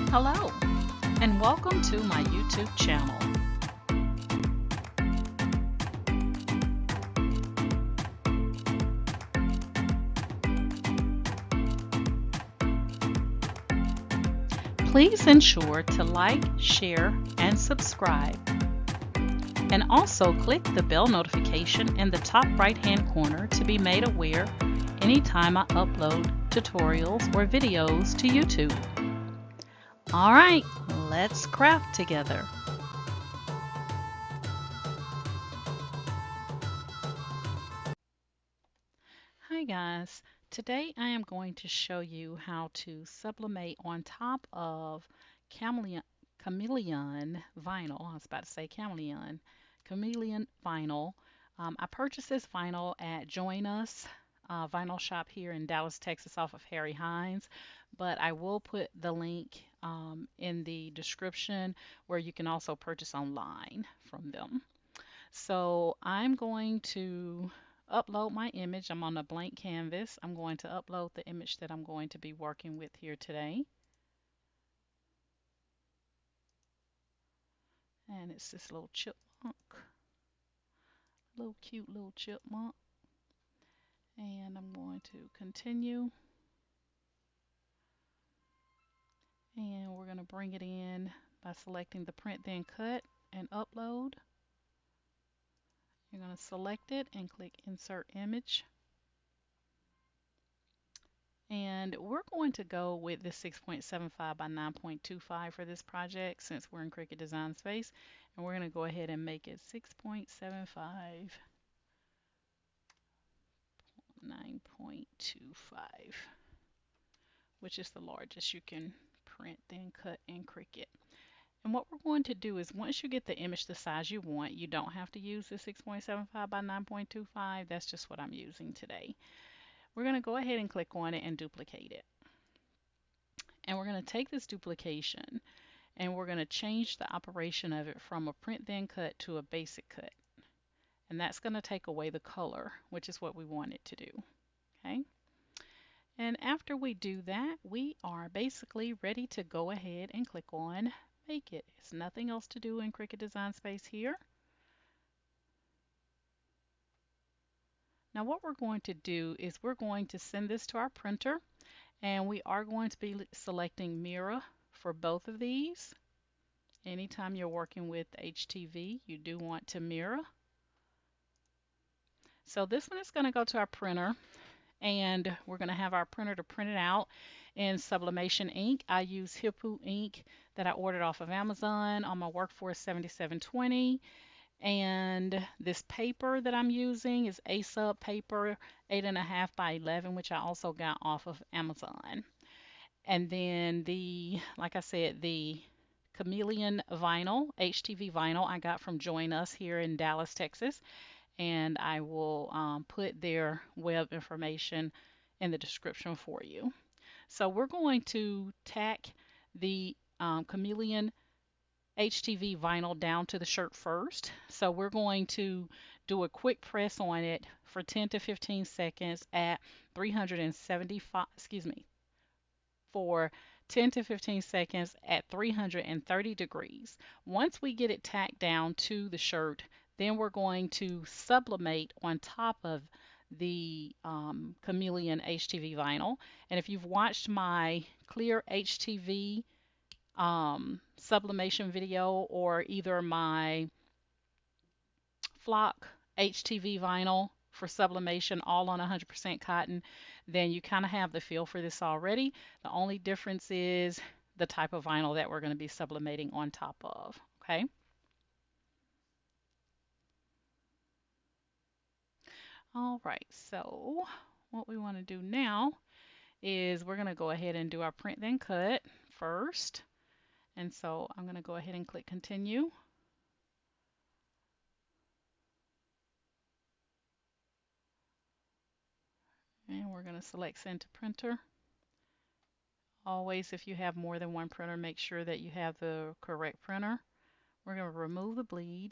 Hello, and welcome to my YouTube channel. Please ensure to like, share, and subscribe. And also click the bell notification in the top right-hand corner to be made aware anytime I upload tutorials or videos to YouTube. All right, let's craft together. Hi guys, today I am going to show you how to sublimate on top of Cameleon vinyl. I was about to say Cameleon vinyl. I purchased this vinyl at Join Us vinyl shop here in Dallas, Texas off of Harry Hines, but I will put the link in the description where you can also purchase online from them. So I'm going to upload my image. I'm on a blank canvas. I'm going to upload the image that I'm going to be working with here today. And it's this little chipmunk, little cute little chipmunk. And I'm going to continue. And we're going to bring it in by selecting the print then cut and upload. You're going to select it and click insert image. And we're going to go with the 6.75 by 9.25 for this project since we're in Cricut Design Space. And we're going to go ahead and make it 6.75, 9.25, which is the largest you can print, then cut in Cricut. And what we're going to do is once you get the image the size you want, you don't have to use the 6.75 by 9.25. That's just what I'm using today. We're going to go ahead and click on it and duplicate it. And we're going to take this duplication and we're going to change the operation of it from a print then cut to a basic cut. And that's going to take away the color, which is what we want it to do. Okay. And after we do that, we are basically ready to go ahead and click on Make It. There's nothing else to do in Cricut Design Space here. Now what we're going to do is we're going to send this to our printer, and we are going to be selecting mirror for both of these. Anytime you're working with HTV, you do want to mirror. So this one is going to go to our printer, and we're going to have our printer to print it out in Sublimation ink. I use Hippo ink that I ordered off of Amazon on my Workforce 7720. And this paper that I'm using is A-Sub paper, 8.5 by 11, which I also got off of Amazon. And then like I said, the Cameleon vinyl, HTV vinyl, I got from Join Us here in Dallas, Texas. And I will put their web information in the description for you. So we're going to tack the Cameleon HTV vinyl down to the shirt first. So we're going to do a quick press on it for 10 to 15 seconds at 375, for 10 to 15 seconds at 330 degrees. Once we get it tacked down to the shirt, then we're going to sublimate on top of the Cameleon HTV vinyl. And if you've watched my clear HTV sublimation video or either my flock HTV vinyl for sublimation all on 100% cotton, then you kind of have the feel for this already. The only difference is the type of vinyl that we're going to be sublimating on top of. Okay. All right, so what we want to do now is we're going to go ahead and do our print then cut first. And so I'm going to go ahead and click continue. And we're going to select send to printer. Always, if you have more than one printer, make sure that you have the correct printer. We're going to remove the bleed,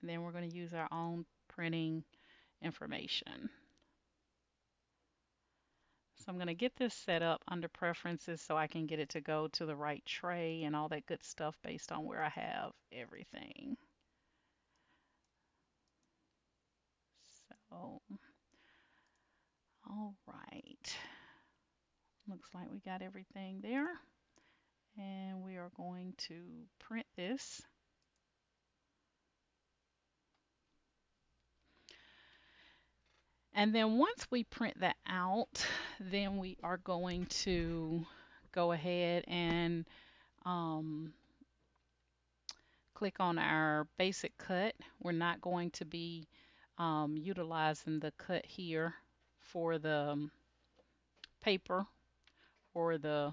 and then we're going to use our own printing information. So I'm going to get this set up under preferences so I can get it to go to the right tray and all that good stuff based on where I have everything. So, all right. Looks like we got everything there. And we are going to print this. And then once we print that out, then we are going to go ahead and click on our basic cut. We're not going to be utilizing the cut here for the paper or the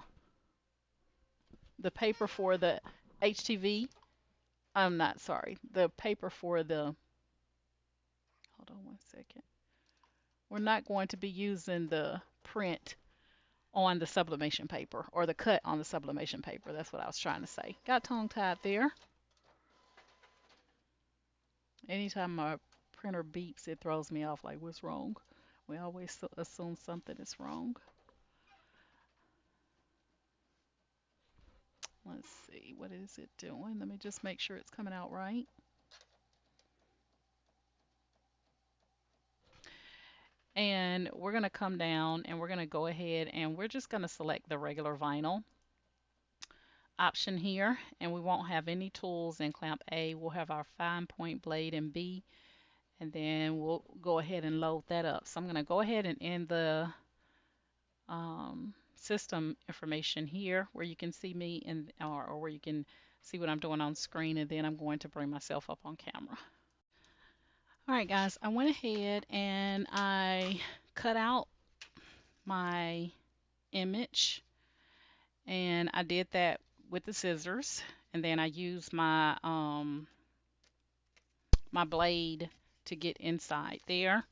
paper for the HTV. I'm not sorry, the paper for the, hold on one second. We're not going to be using the print on the sublimation paper or the cut on the sublimation paper. That's what I was trying to say. Got tongue tied there. Anytime my printer beeps, it throws me off like, what's wrong? We always assume something is wrong. Let's see, what is it doing? Let me just make sure it's coming out right. And we're going to come down and we're going to go ahead and we're just going to select the regular vinyl option here, and we won't have any tools in clamp A. We'll have our fine point blade in B, and then we'll go ahead and load that up. So I'm going to go ahead and end the system information here where you can see me or where you can see what I'm doing on screen, and then I'm going to bring myself up on camera. All right, guys, I went ahead and I cut out my image, and I did that with the scissors, and then I used my my blade to get inside there.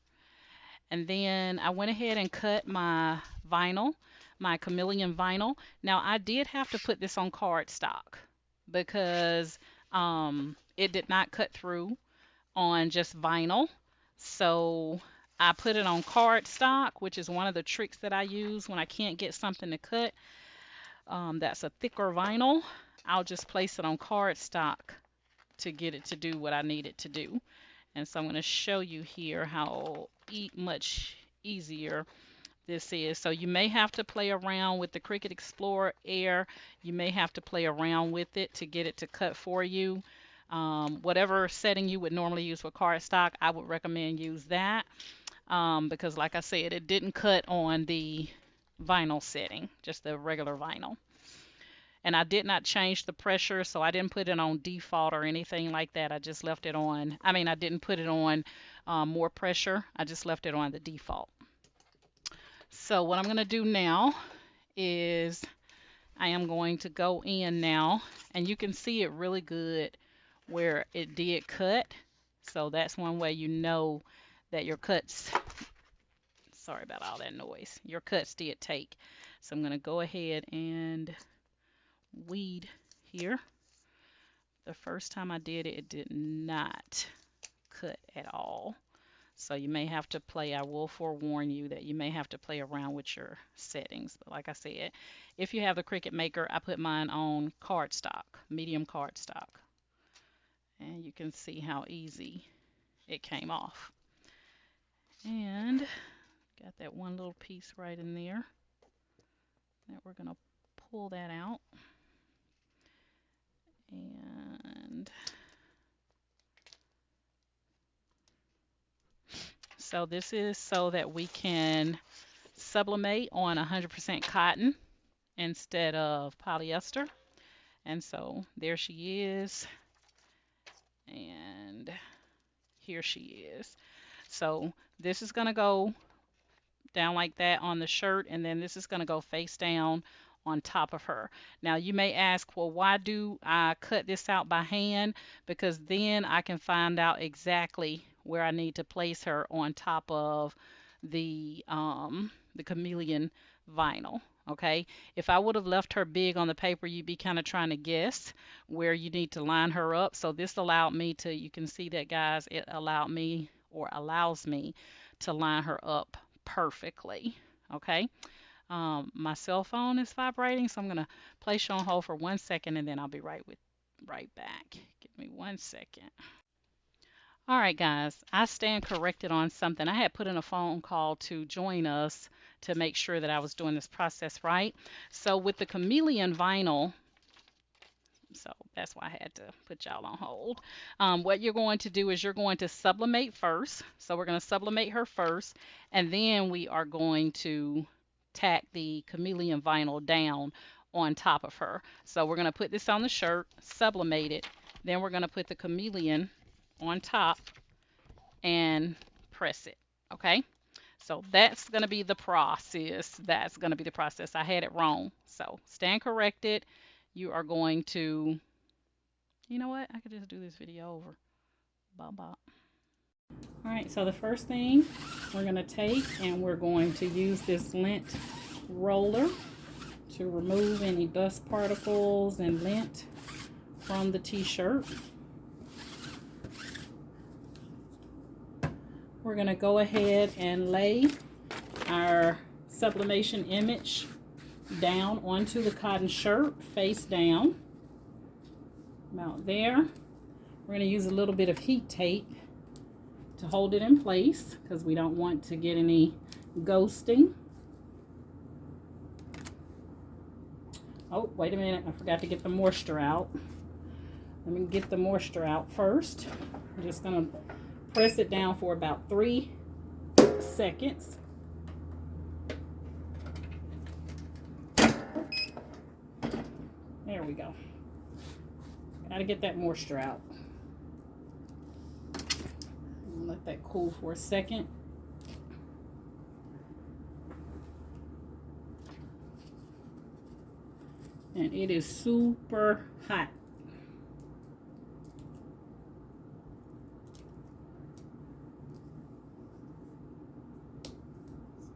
And then I went ahead and cut my vinyl, my Cameleon vinyl. Now I did have to put this on cardstock because it did not cut through on just vinyl. So I put it on cardstock, which is one of the tricks that I use when I can't get something to cut. That's a thicker vinyl. I'll just place it on cardstock to get it to do what I need it to do. And so I'm going to show you here how much easier this is. So you may have to play around with the Cricut Explorer Air. You may have to play around with it to get it to cut for you. Whatever setting you would normally use for cardstock, I would recommend use that because like I said, it didn't cut on the vinyl setting, just the regular vinyl. And I did not change the pressure, so I didn't put it on default or anything like that. I just left it on. I mean, I didn't put it on more pressure. I just left it on the default. So what I'm going to do now is I am going to go in now, and you can see it really good where it did cut. So that's one way you know that your cuts, sorry about all that noise, your cuts did take. So I'm going to go ahead and weed here. The first time I did it, it did not cut at all. So you may have to play, I will forewarn you that you may have to play around with your settings. But like I said, if you have the Cricut Maker, I put mine on cardstock, medium cardstock. And you can see how easy it came off. And got that one little piece right in there that we're going to pull that out. And so this is so that we can sublimate on 100% cotton instead of polyester. And so there she is, and here she is. So this is going to go down like that on the shirt, and then this is going to go face down on top of her. Now you may ask, well, why do I cut this out by hand? Because then I can find out exactly where I need to place her on top of the Cameleon vinyl. Okay, if I would have left her big on the paper, you'd be kind of trying to guess where you need to line her up. So this allowed me to, you can see that, guys, it allowed me, or allows me, to line her up perfectly. Okay, My cell phone is vibrating, so I'm gonna place you on hold for 1 second, and then I'll be right back. Give me 1 second. All right, guys, I stand corrected on something. I had put in a phone call to join us to make sure that I was doing this process right. So with the Cameleon vinyl, so that's why I had to put y'all on hold. What you're going to do is you're going to sublimate first. So we're going to sublimate her first, and then we are going to tack the Cameleon vinyl down on top of her. So we're going to put this on the shirt, sublimate it, then we're going to put the Cameleon on top and press it. Okay? So that's going to be the process. That's going to be the process. I had it wrong. So stand corrected. You are going to, you know what? I could just do this video over. Bop, bop. All right, so the first thing we're going to take, and we're going to use this lint roller to remove any dust particles and lint from the t-shirt. We're going to go ahead and lay our sublimation image down onto the cotton shirt, face down, about there. We're going to use a little bit of heat tape to hold it in place because we don't want to get any ghosting. Oh, wait a minute, I forgot to get the moisture out. Let me get the moisture out first. I'm just going to press it down for about 3 seconds. There we go. Gotta get that moisture out. Let that cool for a second. And it is super hot.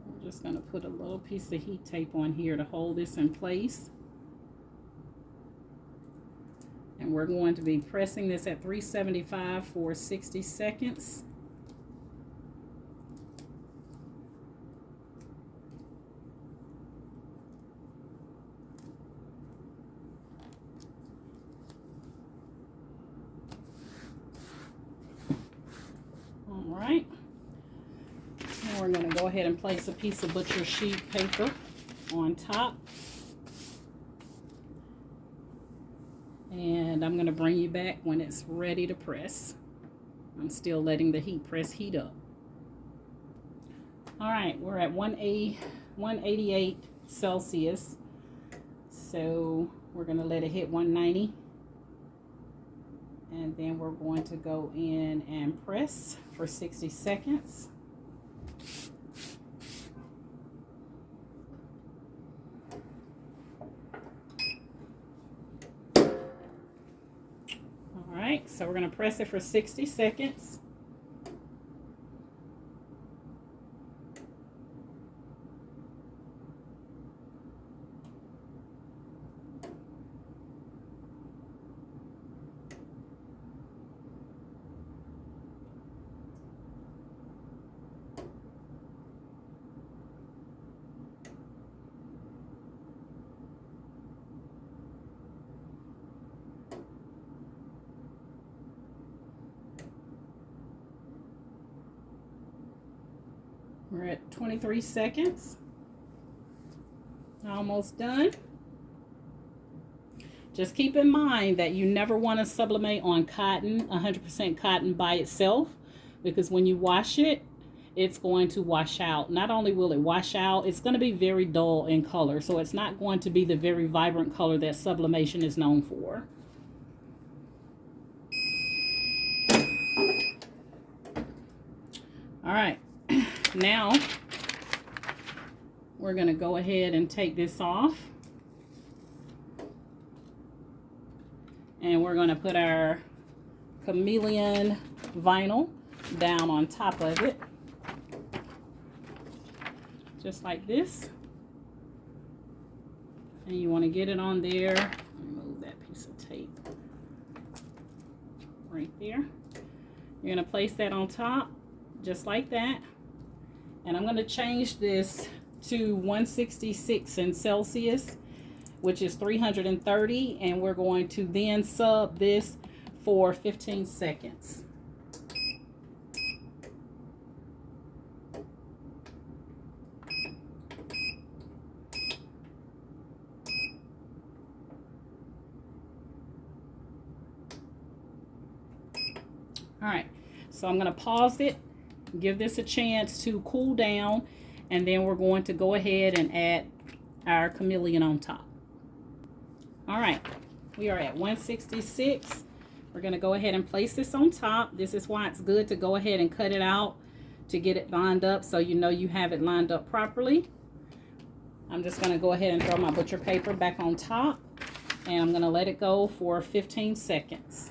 I'm just going to put a little piece of heat tape on here to hold this in place. And we're going to be pressing this at 375 for 60 seconds. All right. Now we're going to go ahead and place a piece of butcher sheet paper on top. And I'm going to bring you back when it's ready to press. I'm still letting the heat press heat up. All right, we're at 188 Celsius. So we're going to let it hit 190. And then we're going to go in and press for 60 seconds. So we're going to press it for 60 seconds. We're at 23 seconds. Almost done. Just keep in mind that you never want to sublimate on cotton, 100% cotton by itself, because when you wash it, it's going to wash out. Not only will it wash out, it's going to be very dull in color. So it's not going to be the very vibrant color that sublimation is known for. All right. Now, we're going to go ahead and take this off. And we're going to put our Cameleon vinyl down on top of it. Just like this. And you want to get it on there. Remove that piece of tape. Right there. You're going to place that on top, just like that. And I'm going to change this to 166 in Celsius, which is 330, and we're going to then sub this for 15 seconds. All right, so I'm going to pause it, give this a chance to cool down, and then we're going to go ahead and add our Cameleon on top. All right, we are at 166. We're going to go ahead and place this on top. This is why it's good to go ahead and cut it out to get it lined up so you know you have it lined up properly. I'm just going to go ahead and throw my butcher paper back on top, and I'm going to let it go for 15 seconds.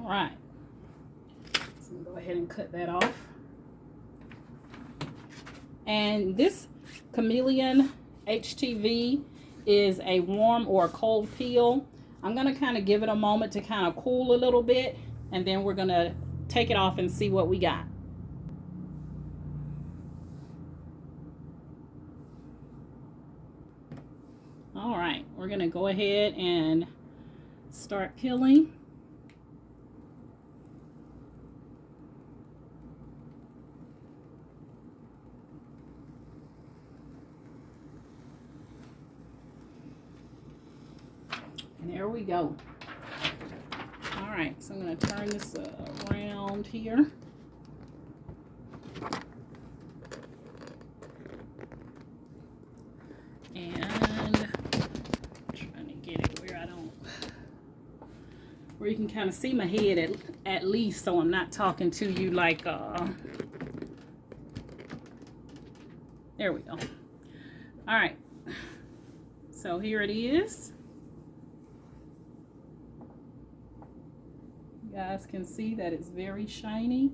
All right, so I'm going to go ahead and cut that off. And this Cameleon HTV is a warm or a cold peel. I'm going to kind of give it a moment to kind of cool a little bit, and then we're going to take it off and see what we got. All right, we're going to go ahead and start peeling. And there we go. All right, so I'm going to turn this around here. And trying to get it where you can kind of see my head at least, so I'm not talking to you like there we go. All right, so here it is. You guys can see that it's very shiny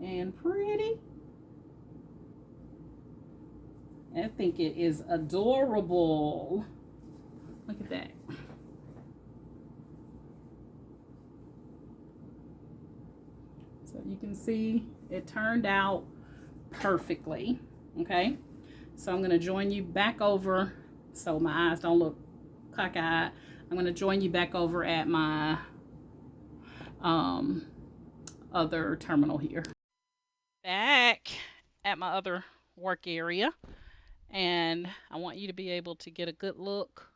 and pretty. I think it is adorable. Look at that. So you can see it turned out perfectly. Okay, so I'm going to join you back over so my eyes don't look cockeyed. I'm going to join you back over at my other terminal here. Back at my other work area, and I want you to be able to get a good look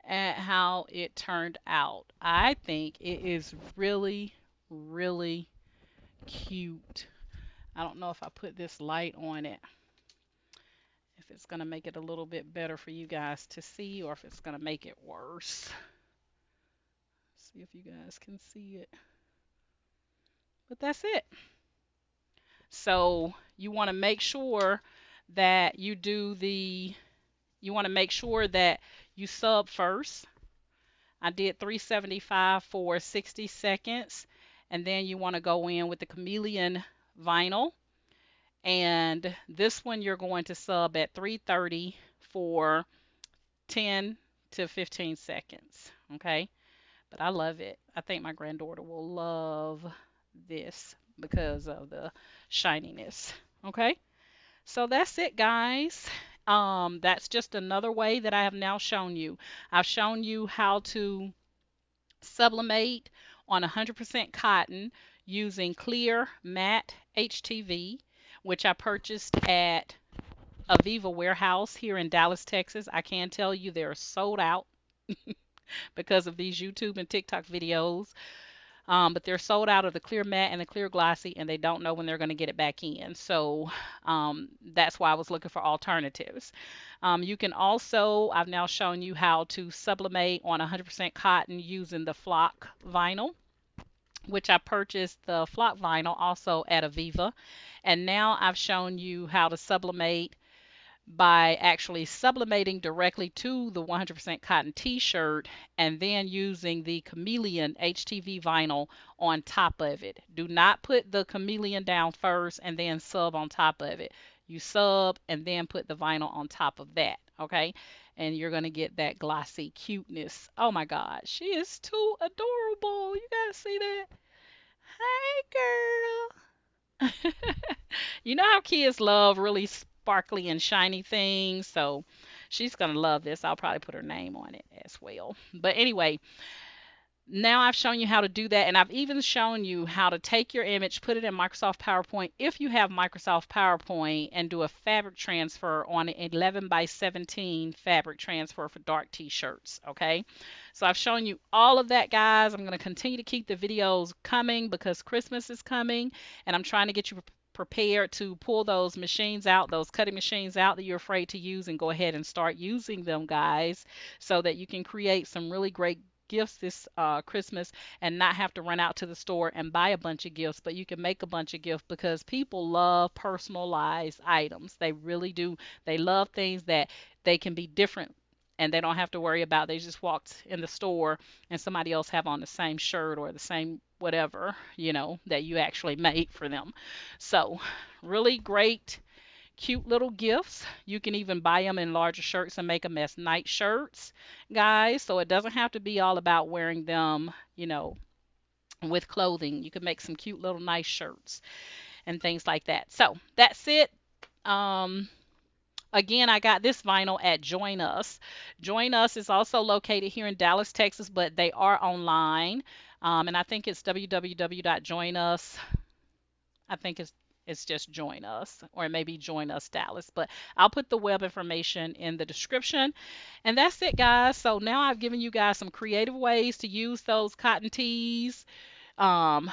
at how it turned out. I think it is really, really cute. I don't know if I put this light on it, if it's going to make it a little bit better for you guys to see, or if it's going to make it worse. See if you guys can see it. But that's it. So you want to make sure that you sub first. I did 375 for 60 seconds, and then you want to go in with the Cameleon Vinyl, and this one you're going to sub at 330 for 10 to 15 seconds. Okay, but I love it. I think my granddaughter will love this because of the shininess. Okay, so that's it, guys. That's just another way that I have now shown you. I've shown you how to sublimate on 100% cotton using clear matte HTV, which I purchased at Aviva Warehouse here in Dallas, Texas. I can tell you they're sold out because of these YouTube and TikTok videos. But they're sold out of the clear matte and the clear glossy, and they don't know when they're going to get it back in. So that's why I was looking for alternatives. You can also, I've now shown you how to sublimate on 100% cotton using the flock vinyl, which I purchased the flock vinyl also at Aviva. And now I've shown you how to sublimate by actually sublimating directly to the 100% cotton t-shirt and then using the Cameleon HTV vinyl on top of it. Do not put the Cameleon down first and then sub on top of it. You sub and then put the vinyl on top of that, okay? And you're going to get that glossy cuteness. Oh my God, she is too adorable. You guys see that? Hey, girl. You know how kids love really sparkly and shiny things, so she's gonna love this. I'll probably put her name on it as well. But anyway, now I've shown you how to do that, and I've even shown you how to take your image, put it in Microsoft PowerPoint if you have Microsoft PowerPoint, and do a fabric transfer on an 11 by 17 fabric transfer for dark t-shirts. Okay, so I've shown you all of that, guys. I'm going to continue to keep the videos coming because Christmas is coming, and I'm trying to get you prepared to pull those machines out, those cutting machines out that you're afraid to use, and go ahead and start using them, guys, so that you can create some really great gifts this Christmas and not have to run out to the store and buy a bunch of gifts, but you can make a bunch of gifts because people love personalized items. They really do. They love things that they can be different and they don't have to worry about. They just walked in the store and somebody else have on the same shirt or the same whatever, that you actually made for them. So, really great cute little gifts. You can even buy them in larger shirts and make them as night shirts, guys. So it doesn't have to be all about wearing them, with clothing. You can make some cute little nice shirts and things like that. So that's it. Um, Again, I got this vinyl at Join Us. Join Us is also located here in Dallas, Texas, but they are online. And I think it's www.joinus. I think it's just Join Us or maybe Join Us Dallas, but I'll put the web information in the description. And that's it, guys. So now I've given you guys some creative ways to use those cotton tees um,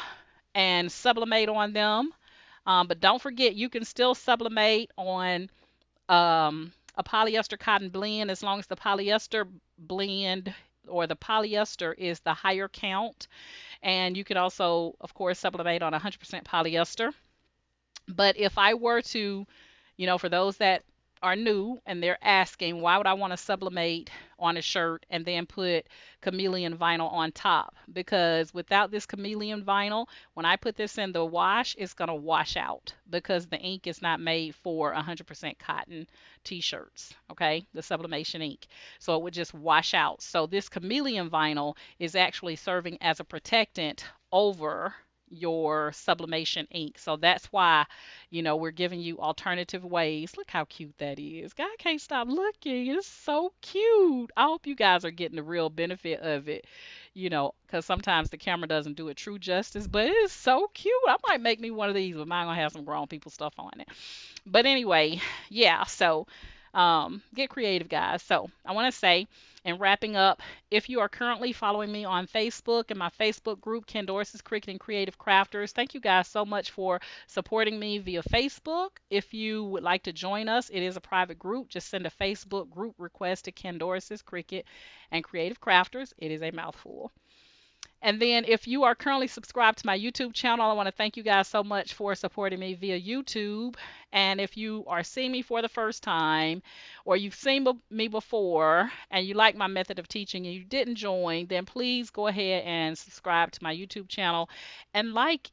and sublimate on them. But don't forget, you can still sublimate on a polyester cotton blend as long as the polyester blend or the polyester is the higher count. And you can also, of course, sublimate on 100% polyester. But if I were to, for those that are new and they're asking, why would I want to sublimate on a shirt and then put Cameleon vinyl on top? Because without this Cameleon vinyl, when I put this in the wash, it's going to wash out because the ink is not made for 100% cotton t-shirts, okay? The sublimation ink. So it would just wash out. So this Cameleon vinyl is actually serving as a protectant over your sublimation ink. So that's why, we're giving you alternative ways. Look how cute that is. I can't stop looking. It's so cute. I hope you guys are getting the real benefit of it, because sometimes the camera doesn't do it true justice, but it is so cute. I might make me one of these, but mine gonna have some grown people stuff on it. But anyway, yeah, so get creative, guys. So I want to say, in wrapping up, if you are currently following me on Facebook and my Facebook group, Ken Dorsey's Cricut and Creative Crafters, thank you guys so much for supporting me via Facebook. If you would like to join us, it is a private group. Just send a Facebook group request to Ken Dorsey's Cricut and Creative Crafters. It is a mouthful. And then if you are currently subscribed to my YouTube channel, I want to thank you guys so much for supporting me via YouTube. And if you are seeing me for the first time or you've seen me before and you like my method of teaching and you didn't join, then please go ahead and subscribe to my YouTube channel and like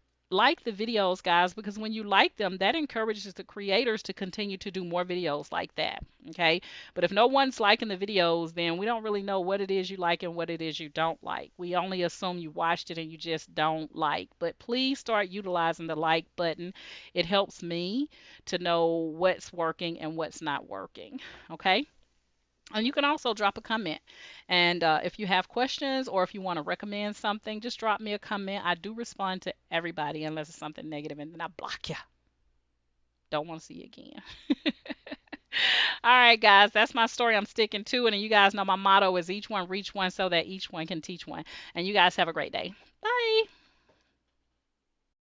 the videos, guys, because when you like them, that encourages the creators to continue to do more videos like that. Okay, but if no one's liking the videos, then we don't really know what it is you like and what it is you don't like. We only assume you watched it and you just don't like. But please start utilizing the like button. It helps me to know what's working and what's not working. Okay, and you can also drop a comment. And if you have questions or if you want to recommend something, just drop me a comment. I do respond to everybody unless it's something negative, and then I block you. Don't want to see you again. All right, guys, that's my story. I'm sticking to it. And you guys know my motto is each one reach one so that each one can teach one. And you guys have a great day. Bye.